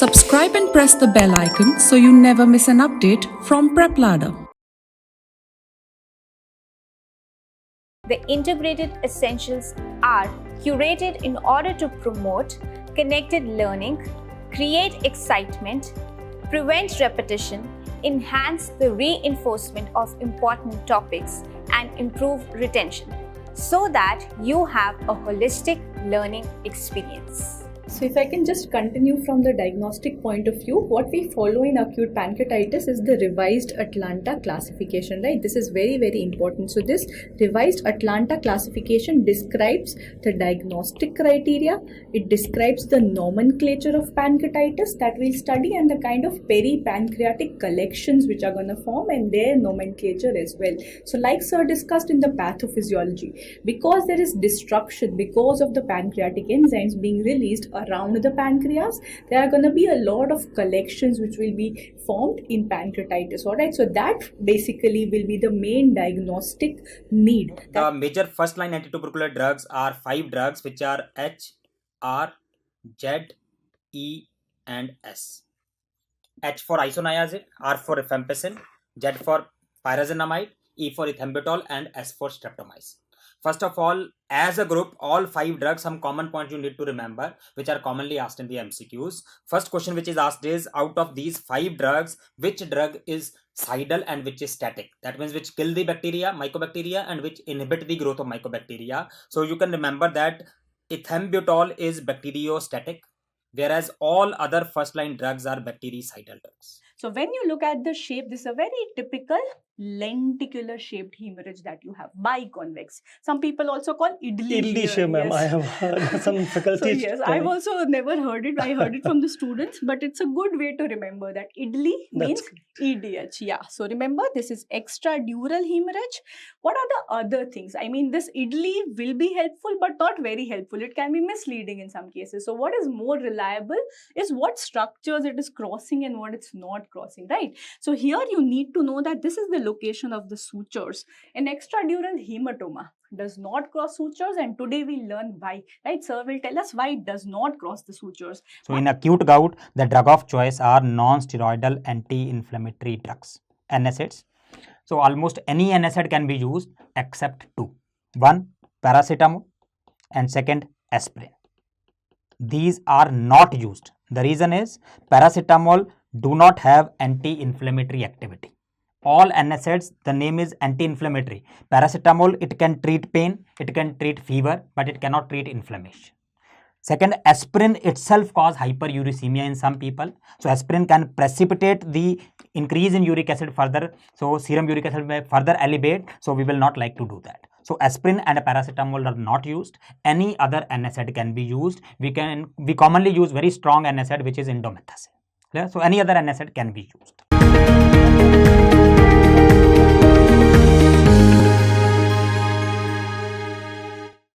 Subscribe and press the bell icon so you never miss an update from PrepLadder. The integrated essentials are curated in order to promote connected learning, create excitement, prevent repetition, enhance the reinforcement of important topics, and improve retention so that you have a holistic learning experience. So if I can just continue from the diagnostic point of view, what we follow in acute pancreatitis is the revised Atlanta classification, right? This is very, very important. So this revised Atlanta classification describes the diagnostic criteria. It describes the nomenclature of pancreatitis that we'll study and the kind of peripancreatic collections which are going to form and their nomenclature as well. So like sir discussed in the pathophysiology, because there is destruction because of the pancreatic enzymes being released around the pancreas, there are going to be a lot of collections which will be formed in pancreatitis. All right, so that basically will be the main diagnostic need. The major first line antitubercular drugs are 5 drugs which are H, R, Z, E and S. H for isoniazid, R for rifampicin, Z for pyrazinamide, E for ethambutol and S for streptomycin. First of all, as a group, all 5 drugs, some common points you need to remember, which are commonly asked in the MCQs. First question which is asked is, out of these 5 drugs, which drug is cidal and which is static? That means which kill the bacteria, mycobacteria, and which inhibit the growth of mycobacteria. So you can remember that ethambutol is bacteriostatic, whereas all other first line drugs are bactericidal drugs. So when you look at the shape, this is a very typical lenticular shaped hemorrhage that you have, biconvex. Some people also call idli shape, ma'am. Yes. I have heard some faculty. So yes, I've also never heard it. I heard it from the students, but it's a good way to remember that idli means EDH. Yeah. So remember, this is extradural hemorrhage. What are the other things? I mean, this idli will be helpful, but not very helpful. It can be misleading in some cases. So what is more reliable is what structures it is crossing and what it's not crossing, right? So here you need to know that this is the location of the sutures. An extradural hematoma does not cross sutures, and today we learn why, right? Sir will tell us why it does not cross the sutures. So in acute gout, the drug of choice are non-steroidal anti-inflammatory drugs, NSAIDs. So almost any NSAID can be used except 2. One, paracetamol, and second, aspirin. These are not used. The reason is paracetamol do not have anti-inflammatory activity. All NSAIDs, the name is anti-inflammatory. Paracetamol, it can treat pain, it can treat fever, but it cannot treat inflammation. Second, aspirin itself causes hyperuricemia in some people. So aspirin can precipitate the increase in uric acid further. So serum uric acid may further elevate. So we will not like to do that. So aspirin and paracetamol are not used. Any other NSAID can be used. We commonly use very strong NSAID which is indomethacin. So any other NSAID can be used.